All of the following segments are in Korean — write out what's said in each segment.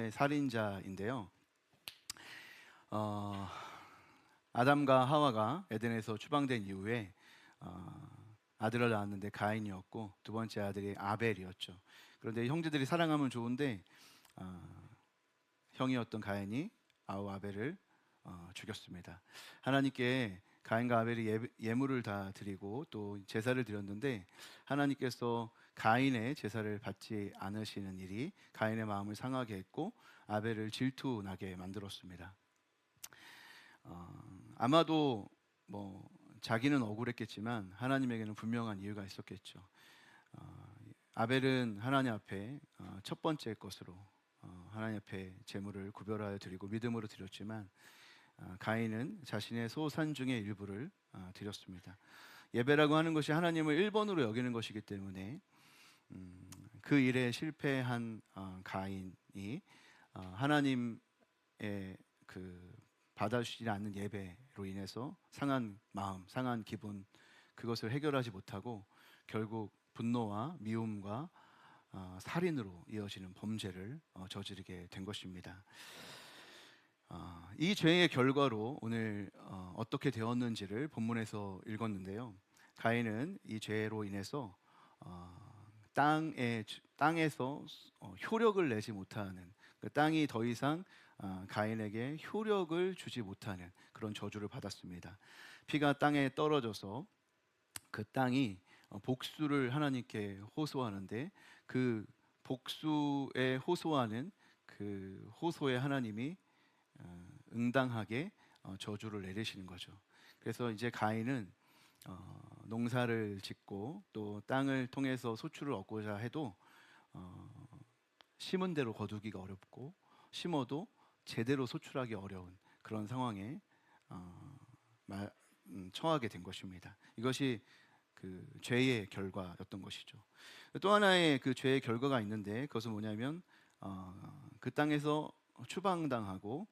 하나의 살인자인데요. 어, 아담과 하와가 에덴에서 추방된 이후에 아들을 낳았는데 가인이었고 두 번째 아들이 아벨이었죠. 그런데 형제들이 사랑하면 좋은데 형이었던 가인이 아벨을 죽였습니다. 하나님께 가인과 아벨이 예물을 다 드리고 또 제사를 드렸는데 하나님께서 가인의 제사를 받지 않으시는 일이 가인의 마음을 상하게 했고 아벨을 질투나게 만들었습니다. 아마도 뭐 자기는 억울했겠지만 하나님에게는 분명한 이유가 있었겠죠. 아벨은 하나님 앞에 첫 번째 것으로 하나님 앞에 제물을 구별하여 드리고 믿음으로 드렸지만 가인은 자신의 소산 중의 일부를 드렸습니다. 예배라고 하는 것이 하나님을 1번으로 여기는 것이기 때문에 그 일에 실패한 가인이 하나님의 그 받아주시지 않는 예배로 인해서 상한 마음, 상한 기분 그것을 해결하지 못하고 결국 분노와 미움과 살인으로 이어지는 범죄를 저지르게 된 것입니다. 이 죄의 결과로 오늘 어떻게 되었는지를 본문에서 읽었는데요. 가인은 이 죄로 인해서 땅에서 효력을 내지 못하는 그 땅이 더 이상 가인에게 효력을 주지 못하는 그런 저주를 받았습니다. 피가 땅에 떨어져서 그 땅이 복수를 하나님께 호소하는데 그 복수에 호소하는 그 호소에 하나님이 응당하게 저주를 내리시는 거죠. 그래서 이제 가인은 농사를 짓고 또 땅을 통해서 소출을 얻고자 해도 심은 대로 거두기가 어렵고 심어도 제대로 소출하기 어려운 그런 상황에 처하게 된 것입니다. 이것이 그 죄의 결과였던 것이죠. 또 하나의 그 죄의 결과가 있는데 그것은 뭐냐면 그 땅에서 추방당하고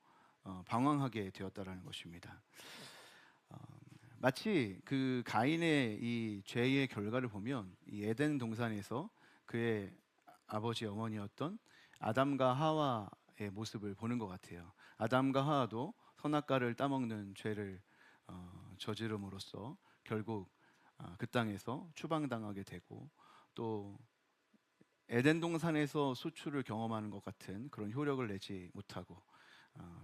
방황하게 되었다라는 것입니다. 마치 그 가인의 이 죄의 결과를 보면 이 에덴 동산에서 그의 아버지 어머니였던 아담과 하와의 모습을 보는 것 같아요. 아담과 하와도 선악과를 따먹는 죄를 저지름으로써 결국 그 땅에서 추방당하게 되고 또 에덴 동산에서 수출을 경험하는 것 같은 그런 효력을 내지 못하고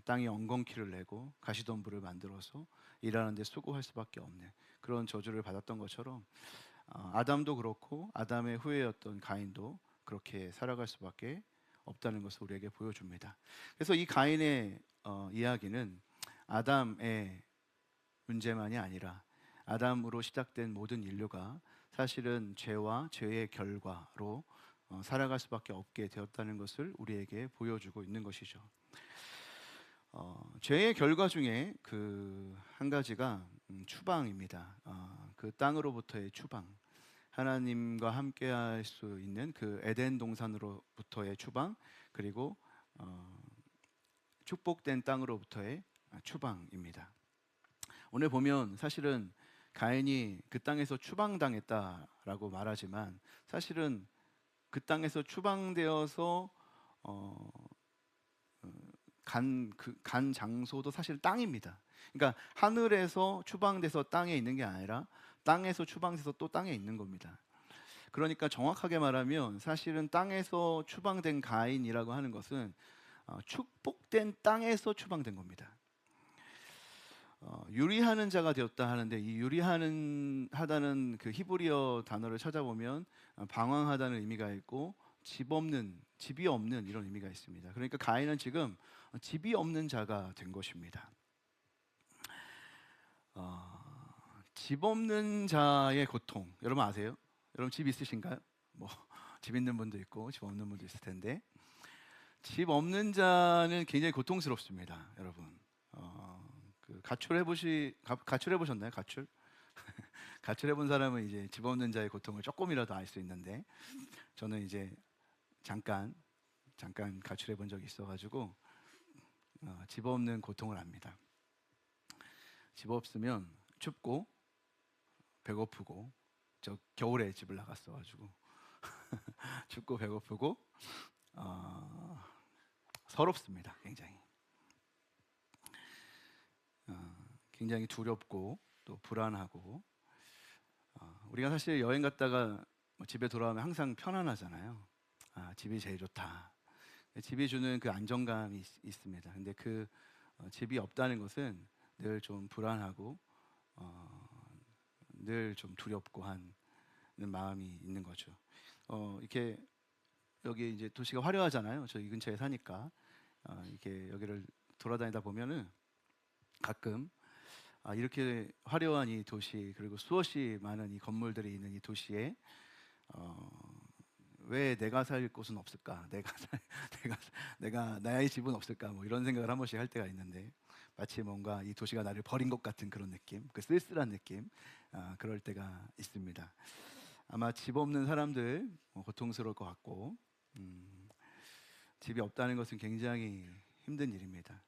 땅이 엉겅퀴를 내고 가시덤불을 만들어서 일하는 데 수고할 수밖에 없는 그런 저주를 받았던 것처럼 아담도 그렇고 아담의 후예였던 가인도 그렇게 살아갈 수밖에 없다는 것을 우리에게 보여줍니다. 그래서 이 가인의 이야기는 아담의 문제만이 아니라 아담으로 시작된 모든 인류가 사실은 죄와 죄의 결과로 살아갈 수밖에 없게 되었다는 것을 우리에게 보여주고 있는 것이죠. 죄의 결과 중에 그 한 가지가 추방입니다. 그 땅으로부터의 추방, 하나님과 함께할 수 있는 그 에덴 동산으로부터의 추방, 그리고 축복된 땅으로부터의 추방입니다. 오늘 보면 사실은 가인이 그 땅에서 추방당했다라고 말하지만 사실은 그 땅에서 추방되어서 간 장소도 사실 땅입니다. 그러니까 하늘에서 추방돼서 땅에 있는 게 아니라 땅에서 추방돼서 또 땅에 있는 겁니다. 그러니까 정확하게 말하면 사실은 땅에서 추방된 가인이라고 하는 것은 축복된 땅에서 추방된 겁니다. 유리하는 자가 되었다 하는데 이 하다는 그 히브리어 단어를 찾아보면 방황하다는 의미가 있고 집이 없는 이런 의미가 있습니다. 그러니까 가인은 지금 집이 없는 자가 된 것입니다. 집 없는 자의 고통 여러분 아세요? 여러분 집 있으신가요? 뭐 집 있는 분도 있고 집 없는 분도 있을 텐데 집 없는 자는 굉장히 고통스럽습니다, 여러분. 가출해 보셨나요? 가출? 가출해 본 사람은 이제 집 없는 자의 고통을 조금이라도 알 수 있는데 저는 이제 잠깐 가출해 본 적이 있어가지고 집 없는 고통을 압니다. 집 없으면 춥고 배고프고 저 겨울에 집을 나갔어가지고 춥고 배고프고 서럽습니다. 굉장히 굉장히 두렵고 또 불안하고 우리가 사실 여행 갔다가 뭐 집에 돌아오면 항상 편안하잖아요. 집이 제일 좋다. 집이 주는 그 안정감이 있습니다. 근데 그 집이 없다는 것은 늘 좀 불안하고 늘 좀 두렵고 하는 마음이 있는 거죠. 이렇게 여기 이제 도시가 화려하잖아요. 저 이 근처에 사니까 이렇게 여기를 돌아다니다 보면은 가끔 이렇게 화려한 이 도시 그리고 수없이 많은 이 건물들이 있는 이 도시에 왜 내가 살 곳은 없을까? 내가 내가 나의 집은 없을까? 뭐 이런 생각을 한 번씩 할 때가 있는데 마치 뭔가 이 도시가 나를 버린 것 같은 그런 느낌, 그 쓸쓸한 느낌, 그럴 때가 있습니다. 아마 집 없는 사람들 고통스러울 것 같고 집이 없다는 것은 굉장히 힘든 일입니다.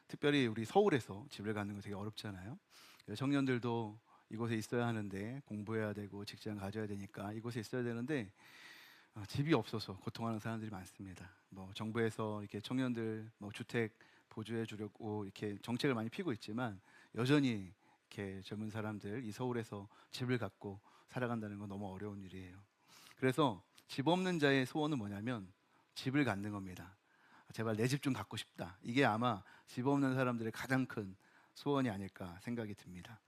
특별히 우리 서울에서 집을 갖는 거 되게 어렵잖아요. 그래서 청년들도 이곳에 있어야 하는데 공부해야 되고 직장 가져야 되니까 이곳에 있어야 되는데 집이 없어서 고통하는 사람들이 많습니다. 뭐 정부에서 이렇게 청년들 뭐 주택 보조해 주려고 이렇게 정책을 많이 피고 있지만 여전히 이렇게 젊은 사람들 이 서울에서 집을 갖고 살아간다는 건 너무 어려운 일이에요. 그래서 집 없는 자의 소원은 뭐냐면 집을 갖는 겁니다. 제발 내 집 좀 갖고 싶다. 이게 아마 집 없는 사람들의 가장 큰 소원이 아닐까 생각이 듭니다.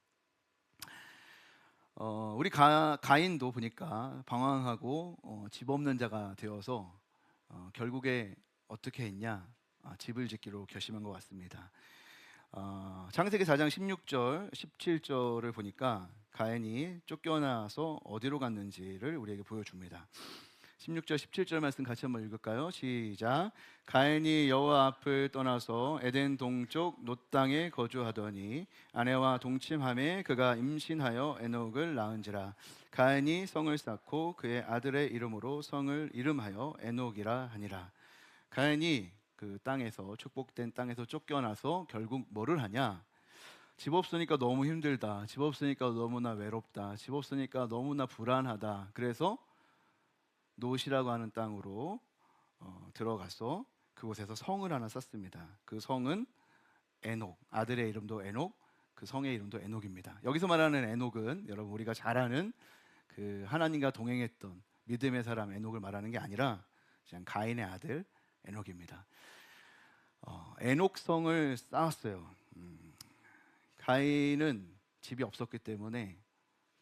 우리 가인도 보니까 방황하고 집 없는 자가 되어서 결국에 어떻게 했냐? 집을 짓기로 결심한 것 같습니다. 창세기 4장 16절, 17절을 보니까 가인이 쫓겨나서 어디로 갔는지를 우리에게 보여줍니다. 16절, 17절 말씀 같이 한번 읽을까요? 시작. 가인이 여호와 앞을 떠나서 에덴 동쪽 놋 땅에 거주하더니 아내와 동침함에 그가 임신하여 에녹을 낳은지라. 가인이 성을 쌓고 그의 아들의 이름으로 성을 이름하여 에녹이라 하니라. 가인이 그 땅에서 축복된 땅에서 쫓겨나서 결국 뭐를 하냐? 집 없으니까 너무 힘들다. 집 없으니까 너무나 외롭다. 집 없으니까 너무나 불안하다. 그래서 노시라고 하는 땅으로 들어가서 그곳에서 성을 하나 쌓습니다. 그 성은 에녹, 아들의 이름도 에녹, 그 성의 이름도 에녹입니다. 여기서 말하는 에녹은 여러분 우리가 잘 아는 그 하나님과 동행했던 믿음의 사람 에녹을 말하는 게 아니라 그냥 가인의 아들 에녹입니다. 에녹 성을 쌓았어요. 가인은 집이 없었기 때문에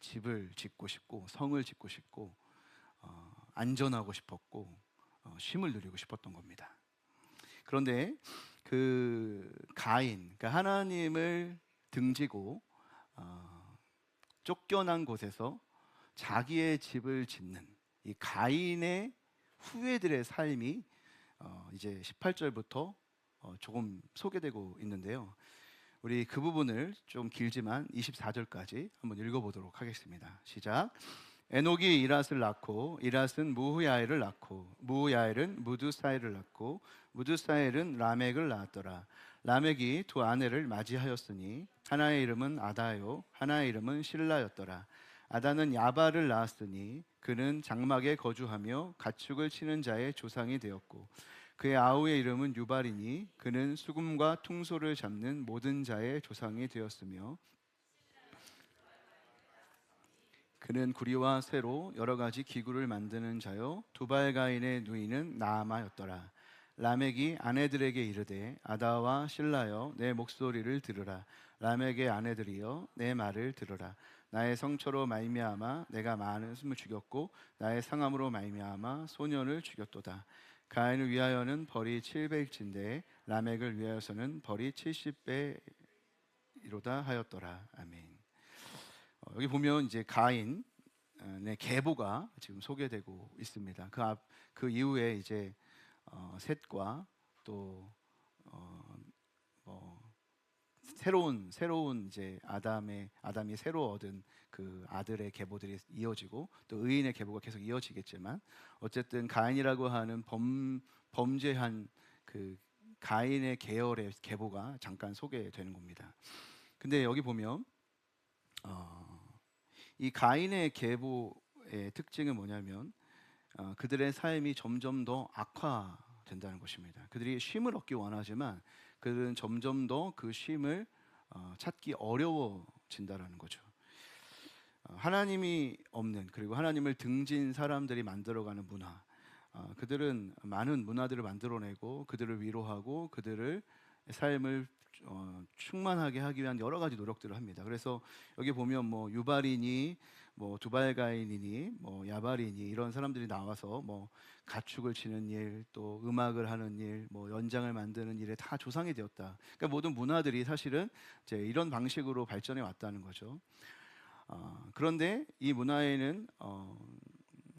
집을 짓고 싶고 성을 짓고 싶고 안전하고 싶었고 쉼을 누리고 싶었던 겁니다. 그런데 그 가인, 그러니까 하나님을 등지고 쫓겨난 곳에서 자기의 집을 짓는 이 가인의 후예들의 삶이 이제 18절부터 조금 소개되고 있는데요. 우리 그 부분을 좀 길지만 24절까지 한번 읽어보도록 하겠습니다. 시작. 에녹이 이랏을 낳고 이랏은 무후야엘을 낳고 무후야엘은 무드사엘을 낳고 무드사엘은 라멕을 낳았더라. 라멕이 두 아내를 맞이하였으니 하나의 이름은 아다요 하나의 이름은 실라였더라. 아다는 야발을 낳았으니 그는 장막에 거주하며 가축을 치는 자의 조상이 되었고 그의 아우의 이름은 유발이니 그는 수금과 퉁소를 잡는 모든 자의 조상이 되었으며 그는 구리와 쇠로 여러 가지 기구를 만드는 자요 두발가인의 누이는 나아마였더라. 라멕이 아내들에게 이르되 아다와 실라여 내 목소리를 들으라. 라멕의 아내들이여 내 말을 들으라. 나의 성처로 말미암아 내가 많은 숨을 죽였고 나의 상함으로 말미암아 소년을 죽였도다. 가인을 위하여는 벌이 700일진데 라멕을 위하여서는 벌이 70배이로다 하였더라. 아멘. 여기 보면 이제 가인의 계보가 지금 소개되고 있습니다. 그 이후에 이제 셋과 또 뭐 새로운 이제 아담이 새로 얻은 그 아들의 계보들이 이어지고 또 의인의 계보가 계속 이어지겠지만 어쨌든 가인이라고 하는 범죄한 그 가인의 계열의 계보가 잠깐 소개되는 겁니다. 근데 여기 보면 이 가인의 계보의 특징은 뭐냐면 그들의 삶이 점점 더 된다는 것입니다. 그들이 쉼을 얻기 원하지만 그들은 점점 더 그 쉼을 찾기 어려워진다라는 거죠. 하나님이 없는, 그리고 하나님을 등진 사람들이 만들어가는 문화, 그들은 많은 문화들을 만들어내고 그들을 위로하고 그들을 삶을 충만하게 하기 위한 여러 가지 노력들을 합니다. 그래서 여기 보면 뭐 유발이니 뭐 두발가인이니 뭐 야발이니 이런 사람들이 나와서 뭐 가축을 치는 일, 또 음악을 하는 일, 뭐 연장을 만드는 일에 다 조상이 되었다. 그러니까 모든 문화들이 사실은 이제 이런 방식으로 발전해 왔다는 거죠. 그런데 이 문화에는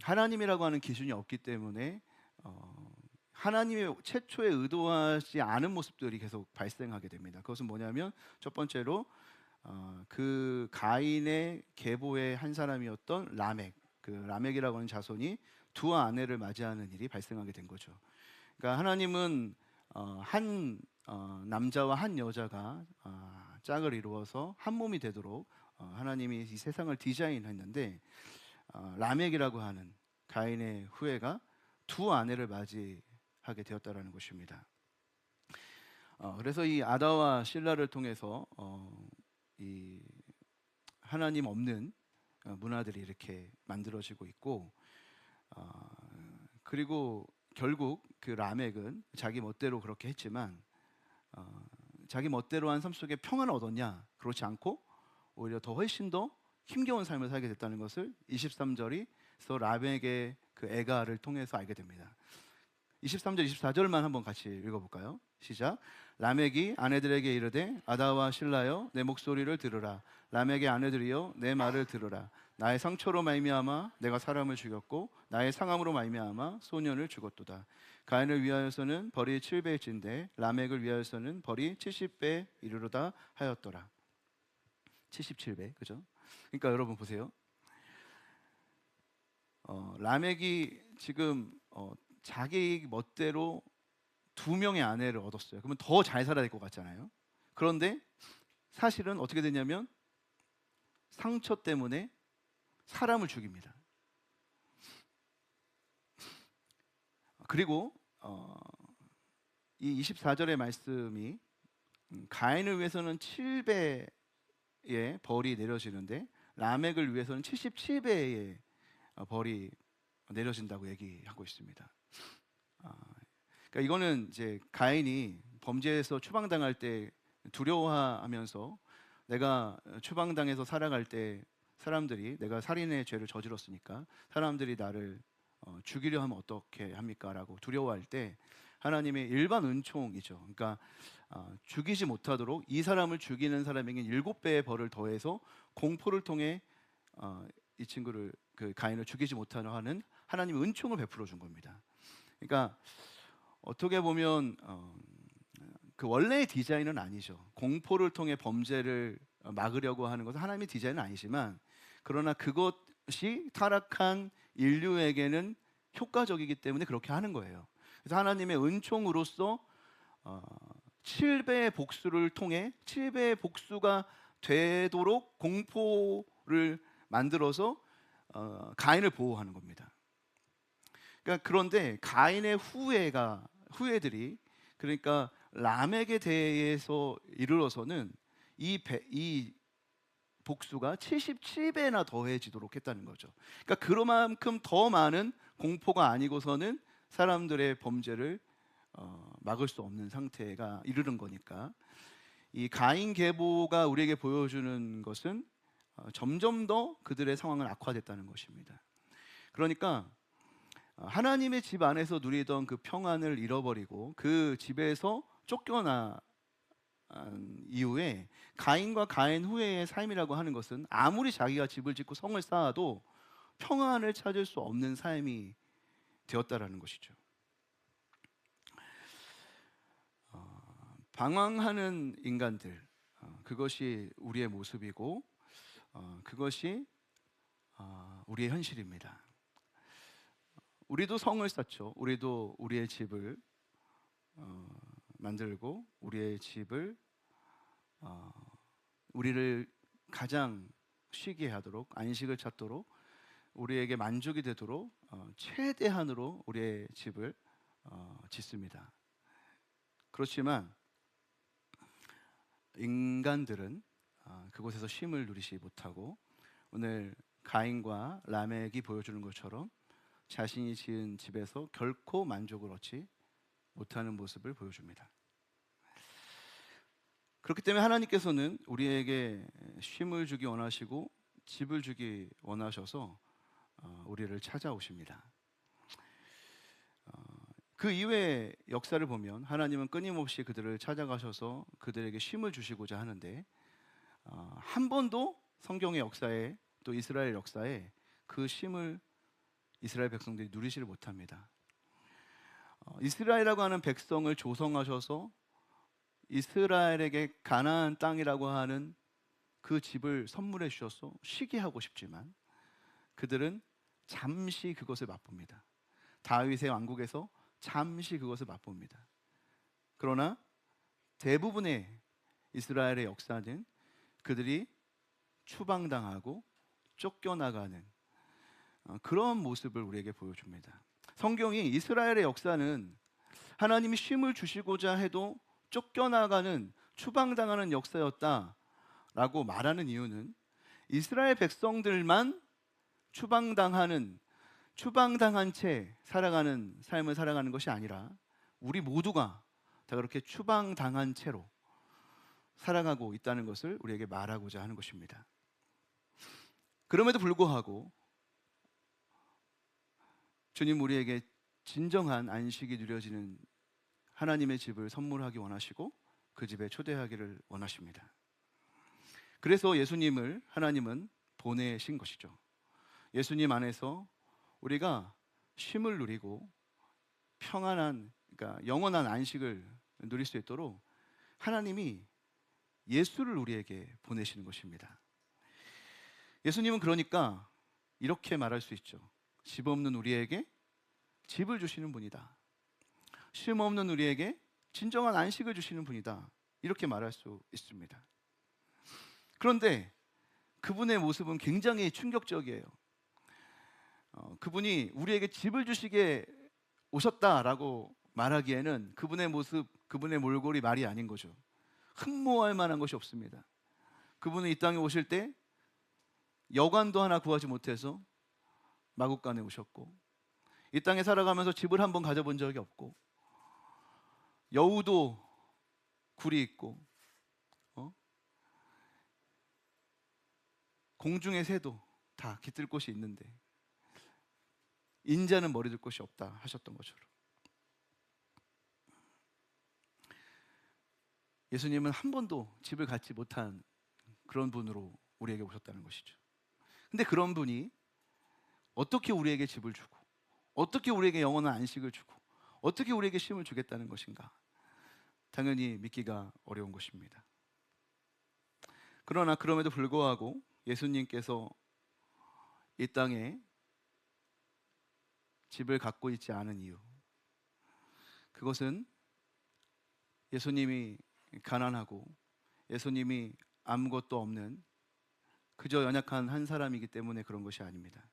하나님이라고 하는 기준이 없기 때문에 하나님의 최초에 의도하지 않은 모습들이 계속 발생하게 됩니다. 그것은 뭐냐면 첫 번째로 그 가인의 계보의 한 사람이었던 라멕, 그 라멕이라고 하는 자손이 두 아내를 맞이하는 일이 발생하게 된 거죠. 그러니까 하나님은 한 남자와 한 여자가 짝을 이루어서 한 몸이 되도록 하나님이 이 세상을 디자인했는데 라멕이라고 하는 가인의 후예가 두 아내를 맞이하게 되었다라는 것입니다. 그래서 이 아다와 실라를 통해서 이 하나님 없는 문화들이 이렇게 만들어지고 있고, 그리고 결국 그 라멕은 자기 멋대로 그렇게 했지만 자기 멋대로 한 삶 속에 평안을 얻었냐? 그렇지 않고 오히려 더 훨씬 더 힘겨운 삶을 살게 됐다는 것을 23절에서 라멕의 그 애가를 통해서 알게 됩니다. 23절, 24절만 한번 같이 읽어볼까요? 시작. 라멕이 아내들에게 이르되 아다와 실라여 내 목소리를 들으라. 라멕의 아내들이여 내 말을 들으라. 나의 상처로 말미암아 내가 사람을 죽였고 나의 상함으로 말미암아 소년을 죽었도다. 가인을 위하여서는 벌이 7배일진데 라멕을 위하여서는 벌이 70배 이르르다 하였더라. 77배, 그죠? 그러니까 여러분 보세요. 라멕이 지금 자기 멋대로 두 명의 아내를 얻었어요. 그러면 더 잘 살아야 될 것 같잖아요. 그런데 사실은 어떻게 되냐면 상처 때문에 사람을 죽입니다. 그리고 이 24절의 말씀이 가인을 위해서는 7배의 벌이 내려지는데 라멕을 위해서는 77배의 벌이 내려진다고 얘기하고 있습니다. 그러니까 이거는 이제 가인이 범죄에서 추방당할 때 두려워하면서 내가 추방당해서 살아갈 때 사람들이 내가 살인의 죄를 저질렀으니까 사람들이 나를 죽이려 하면 어떻게 합니까? 라고 두려워할 때 하나님의 일반 은총이죠. 그러니까 죽이지 못하도록 이 사람을 죽이는 사람에게 7배의 벌을 더해서 공포를 통해 이 친구를 그 가인을 죽이지 못하려 하는 하나님의 은총을 베풀어 준 겁니다. 그러니까 어떻게 보면 그 원래의 디자인은 아니죠. 공포를 통해 범죄를 막으려고 하는 것은 하나님의 디자인은 아니지만 그러나 그것이 타락한 인류에게는 효과적이기 때문에 그렇게 하는 거예요. 그래서 하나님의 은총으로서 7배의 복수를 통해 7배의 복수가 되도록 공포를 만들어서 가인을 보호하는 겁니다. 그러니까 그런데 가인의 후예들이 그러니까 라멕에 대해서 이르러서는 이 복수가 77배나 더해지도록 했다는 거죠. 그러니까 그만큼 더 많은 공포가 아니고서는 사람들의 범죄를 막을 수 없는 상태가 이르는 거니까 이 가인 계보가 우리에게 보여주는 것은 점점 더 그들의 상황은 악화됐다는 것입니다. 그러니까 하나님의 집 안에서 누리던 그 평안을 잃어버리고 그 집에서 쫓겨난 이후에 가인과 가인 후의 삶이라고 하는 것은 아무리 자기가 집을 짓고 성을 쌓아도 평안을 찾을 수 없는 삶이 되었다라는 것이죠. 방황하는 인간들, 그것이 우리의 모습이고 그것이 우리의 현실입니다. 우리도 성을 쌓죠. 우리도 우리의 집을 만들고 우리의 집을 우리를 가장 쉬게 하도록 안식을 찾도록 우리에게 만족이 되도록 최대한으로 우리의 집을 짓습니다. 그렇지만 인간들은 그곳에서 쉼을 누리지 못하고 오늘 가인과 라멕이 보여주는 것처럼 자신이 지은 집에서 결코 만족을 얻지 못하는 모습을 보여줍니다. 그렇기 때문에 하나님께서는 우리에게 쉼을 주기 원하시고 집을 주기 원하셔서 우리를 찾아오십니다. 그 이후의 역사를 보면 하나님은 끊임없이 그들을 찾아가셔서 그들에게 쉼을 주시고자 하는데 한 번도 성경의 역사에 또 이스라엘 역사에 그 쉼을 이스라엘 백성들이 누리지를 못합니다. 이스라엘이라고 하는 백성을 조성하셔서 이스라엘에게 가나안 땅이라고 하는 그 집을 선물해 주셔서 쉬게 하고 싶지만 그들은 잠시 그것을 맛봅니다. 다윗의 왕국에서 잠시 그것을 맛봅니다. 그러나 대부분의 이스라엘의 역사는 그들이 추방당하고 쫓겨나가는 그런 모습을 우리에게 보여줍니다. 성경이 이스라엘의 역사는 하나님이 쉼을 주시고자 해도 쫓겨나가는 추방당하는 역사였다라고 말하는 이유는 이스라엘 백성들만 추방당한 채 살아가는 삶을 살아가는 것이 아니라 우리 모두가 다 그렇게 추방당한 채로 살아가고 있다는 것을 우리에게 말하고자 하는 것입니다. 그럼에도 불구하고 주님 우리에게 진정한 안식이 누려지는 하나님의 집을 선물하기 원하시고 그 집에 초대하기를 원하십니다. 그래서 예수님을 하나님은 보내신 것이죠. 예수님 안에서 우리가 쉼을 누리고 평안한, 그러니까 영원한 안식을 누릴 수 있도록 하나님이 예수를 우리에게 보내시는 것입니다. 예수님은 그러니까 이렇게 말할 수 있죠. 집 없는 우리에게 집을 주시는 분이다. 쉼 없는 우리에게 진정한 안식을 주시는 분이다. 이렇게 말할 수 있습니다. 그런데 그분의 모습은 굉장히 충격적이에요. 그분이 우리에게 집을 주시게 오셨다라고 말하기에는 그분의 모습, 그분의 몰골이 말이 아닌 거죠. 흠모할 만한 것이 없습니다. 그분은 이 땅에 오실 때 여관도 하나 구하지 못해서 마국간에 오셨고, 이 땅에 살아가면서 집을 한번 가져본 적이 없고, 여우도 굴이 있고, 공중의 새도 다 깃들 곳이 있는데 인자는 머리 둘 곳이 없다 하셨던 것처럼 예수님은 한 번도 집을 갖지 못한 그런 분으로 우리에게 오셨다는 것이죠. 근데 그런 분이 어떻게 우리에게 집을 주고, 어떻게 우리에게 영원한 안식을 주고, 어떻게 우리에게 쉼을 주겠다는 것인가? 당연히 믿기가 어려운 것입니다. 그러나 그럼에도 불구하고 예수님께서 이 땅에 집을 갖고 있지 않은 이유, 그것은 예수님이 가난하고 예수님이 아무것도 없는 그저 연약한 한 사람이기 때문에 그런 것이 아닙니다.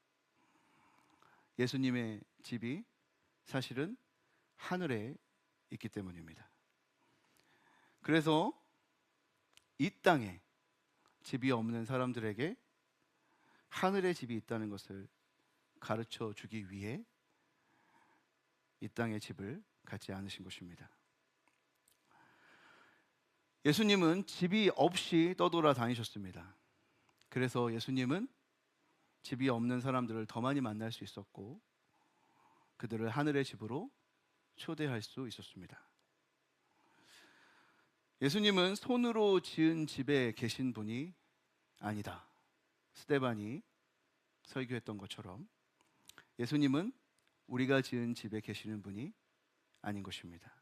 예수님의 집이 사실은 하늘에 있기 때문입니다. 그래서 이 땅에 집이 없는 사람들에게 하늘의 집이 있다는 것을 가르쳐 주기 위해 이 땅의 집을 갖지 않으신 것입니다. 예수님은 집이 없이 떠돌아 다니셨습니다. 그래서 예수님은 집이 없는 사람들을 더 많이 만날 수 있었고 그들을 하늘의 집으로 초대할 수 있었습니다. 예수님은 손으로 지은 집에 계신 분이 아니다. 스데반이 설교했던 것처럼 예수님은 우리가 지은 집에 계시는 분이 아닌 것입니다.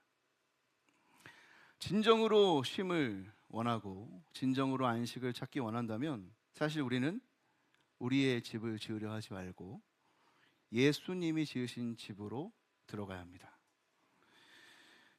진정으로 쉼을 원하고 진정으로 안식을 찾기 원한다면 사실 우리는 우리의 집을 지으려 하지 말고 예수님이 지으신 집으로 들어가야 합니다.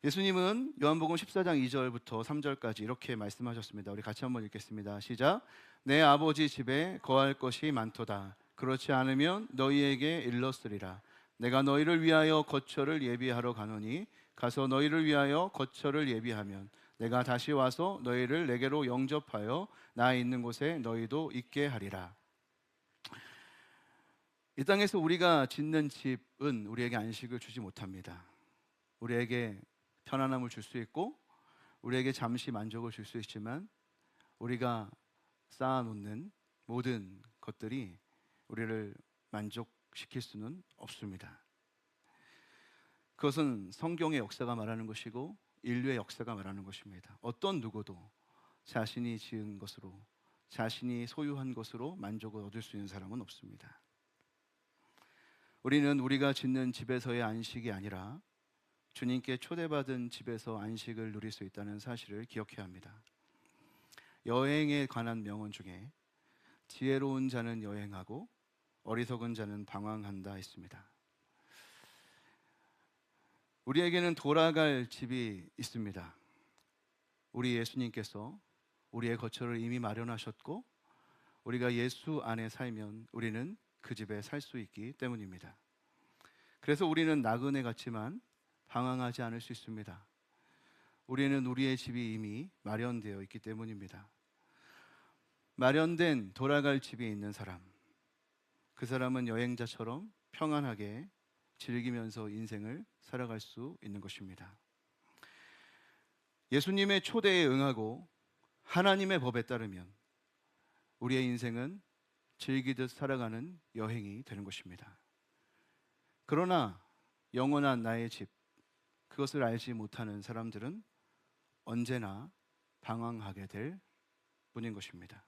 예수님은 요한복음 14장 2절부터 3절까지 이렇게 말씀하셨습니다. 우리 같이 한번 읽겠습니다. 시작. 내 아버지 집에 거할 것이 많도다. 그렇지 않으면 너희에게 일렀으리라. 내가 너희를 위하여 거처를 예비하러 가노니 가서 너희를 위하여 거처를 예비하면 내가 다시 와서 너희를 내게로 영접하여 나 있는 곳에 너희도 있게 하리라. 이 땅에서 우리가 짓는 집은 우리에게 안식을 주지 못합니다. 우리에게 편안함을 줄 수 있고 우리에게 잠시 만족을 줄 수 있지만 우리가 쌓아놓는 모든 것들이 우리를 만족시킬 수는 없습니다. 그것은 성경의 역사가 말하는 것이고 인류의 역사가 말하는 것입니다. 어떤 누구도 자신이 지은 것으로, 자신이 소유한 것으로 만족을 얻을 수 있는 사람은 없습니다. 우리는 우리가 짓는 집에서의 안식이 아니라 주님께 초대받은 집에서 안식을 누릴 수 있다는 사실을 기억해야 합니다. 여행에 관한 명언 중에 지혜로운 자는 여행하고 어리석은 자는 방황한다 있습니다. 우리에게는 돌아갈 집이 있습니다. 우리 예수님께서 우리의 거처를 이미 마련하셨고 우리가 예수 안에 살면 우리는 그 집에 살 수 있기 때문입니다. 그래서 우리는 나그네 같지만 방황하지 않을 수 있습니다. 우리는 우리의 집이 이미 마련되어 있기 때문입니다. 마련된 돌아갈 집이 있는 사람, 그 사람은 여행자처럼 평안하게 즐기면서 인생을 살아갈 수 있는 것입니다. 예수님의 초대에 응하고 하나님의 법에 따르면 우리의 인생은 즐기듯 살아가는 여행이 되는 것입니다. 그러나 영원한 나의 집, 그것을 알지 못하는 사람들은 언제나 방황하게 될 뿐인 것입니다.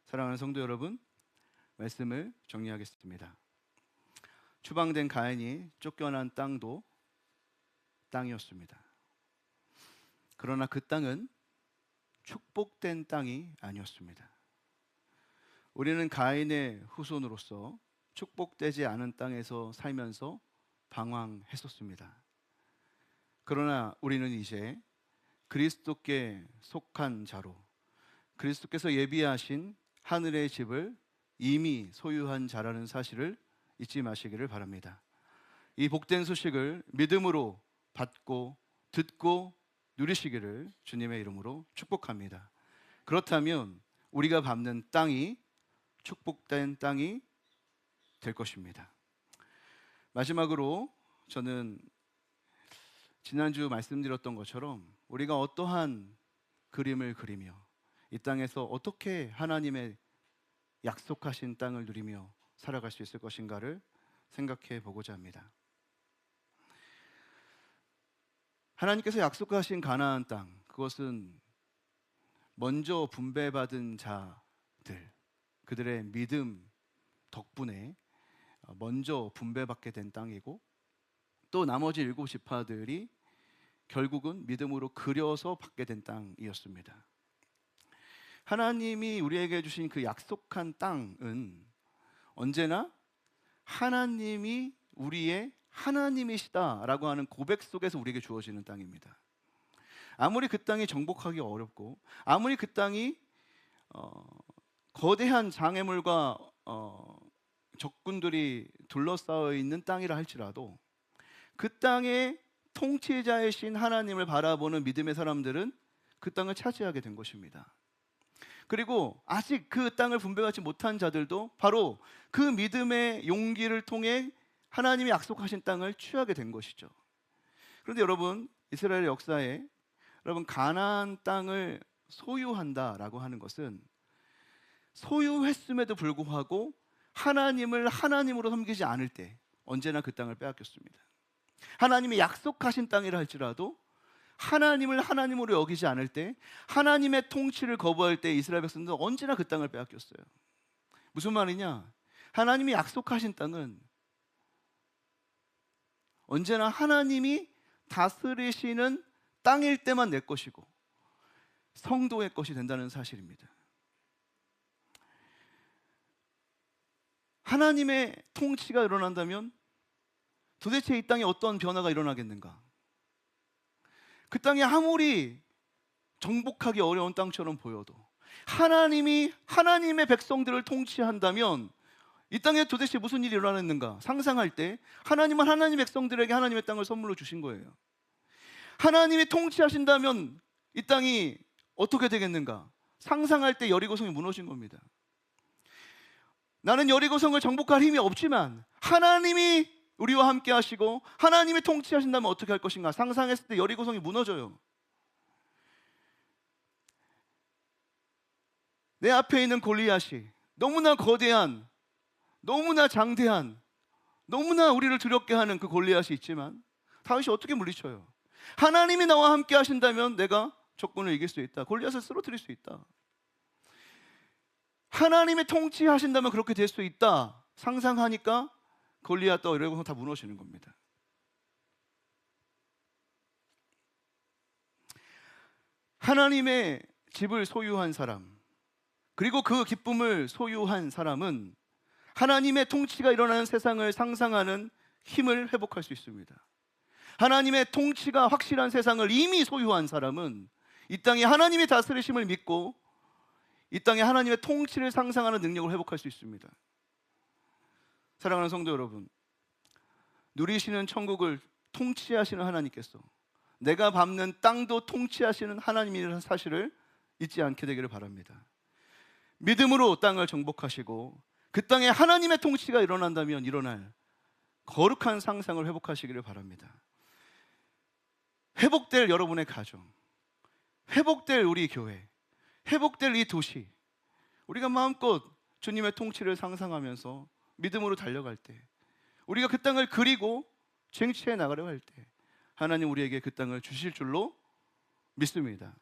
사랑하는 성도 여러분, 말씀을 정리하겠습니다. 추방된 가인이 쫓겨난 땅도 땅이었습니다. 그러나 그 땅은 축복된 땅이 아니었습니다. 우리는 가인의 후손으로서 축복되지 않은 땅에서 살면서 방황했었습니다. 그러나 우리는 이제 그리스도께 속한 자로 그리스도께서 예비하신 하늘의 집을 이미 소유한 자라는 사실을 잊지 마시기를 바랍니다. 이 복된 소식을 믿음으로 받고 듣고 누리시기를 주님의 이름으로 축복합니다. 그렇다면 우리가 밟는 땅이 축복된 땅이 될 것입니다. 마지막으로 저는 지난주 말씀드렸던 것처럼 우리가 어떠한 그림을 그리며 이 땅에서 어떻게 하나님의 약속하신 땅을 누리며 살아갈 수 있을 것인가를 생각해 보고자 합니다. 하나님께서 약속하신 가나안 땅, 그것은 먼저 분배받은 자들, 그들의 믿음 덕분에 먼저 분배받게 된 땅이고 또 나머지 7 지파들이 결국은 믿음으로 그려서 받게 된 땅이었습니다. 하나님이 우리에게 주신 그 약속한 땅은 언제나 하나님이 우리의 하나님이시다라고 하는 고백 속에서 우리에게 주어지는 땅입니다. 아무리 그 땅이 정복하기 어렵고 아무리 그 땅이 거대한 장애물과 적군들이 둘러싸여 있는 땅이라 할지라도 그 땅의 통치자이신 하나님을 바라보는 믿음의 사람들은 그 땅을 차지하게 된 것입니다. 그리고 아직 그 땅을 분배받지 못한 자들도 바로 그 믿음의 용기를 통해 하나님이 약속하신 땅을 취하게 된 것이죠. 그런데 여러분, 이스라엘 역사에 여러분 가나안 땅을 소유한다라고 하는 것은 소유했음에도 불구하고 하나님을 하나님으로 섬기지 않을 때 언제나 그 땅을 빼앗겼습니다. 하나님이 약속하신 땅이라 할지라도 하나님을 하나님으로 여기지 않을 때, 하나님의 통치를 거부할 때 이스라엘 백성들은 언제나 그 땅을 빼앗겼어요. 무슨 말이냐? 하나님이 약속하신 땅은 언제나 하나님이 다스리시는 땅일 때만 내 것이고 성도의 것이 된다는 사실입니다. 하나님의 통치가 일어난다면 도대체 이 땅에 어떤 변화가 일어나겠는가? 그 땅이 아무리 정복하기 어려운 땅처럼 보여도 하나님이 하나님의 백성들을 통치한다면 이 땅에 도대체 무슨 일이 일어났는가 상상할 때 하나님은 하나님의 백성들에게 하나님의 땅을 선물로 주신 거예요. 하나님이 통치하신다면 이 땅이 어떻게 되겠는가 상상할 때 여리고성이 무너진 겁니다. 나는 여리고성을 정복할 힘이 없지만 하나님이 우리와 함께 하시고 하나님이 통치하신다면 어떻게 할 것인가 상상했을 때 여리고성이 무너져요. 내 앞에 있는 골리앗이 너무나 거대한, 너무나 장대한, 너무나 우리를 두렵게 하는 그 골리앗이 있지만 다윗이 어떻게 물리쳐요? 하나님이 나와 함께 하신다면 내가 적군을 이길 수 있다. 골리앗을 쓰러뜨릴 수 있다. 하나님이 통치하신다면 그렇게 될 수 있다. 상상하니까 골리앗도 여리고성 다 무너지는 겁니다. 하나님의 집을 소유한 사람, 그리고 그 기쁨을 소유한 사람은 하나님의 통치가 일어나는 세상을 상상하는 힘을 회복할 수 있습니다. 하나님의 통치가 확실한 세상을 이미 소유한 사람은 이 땅에 하나님의 다스리심을 믿고 이 땅에 하나님의 통치를 상상하는 능력을 회복할 수 있습니다. 사랑하는 성도 여러분, 누리시는 천국을 통치하시는 하나님께서 내가 밟는 땅도 통치하시는 하나님이라는 사실을 잊지 않게 되기를 바랍니다. 믿음으로 땅을 정복하시고 그 땅에 하나님의 통치가 일어난다면 일어날 거룩한 상상을 회복하시기를 바랍니다. 회복될 여러분의 가정, 회복될 우리 교회, 회복될 이 도시, 우리가 마음껏 주님의 통치를 상상하면서 믿음으로 달려갈 때, 우리가 그 땅을 그리고 쟁취해 나가려고 할 때 하나님 우리에게 그 땅을 주실 줄로 믿습니다.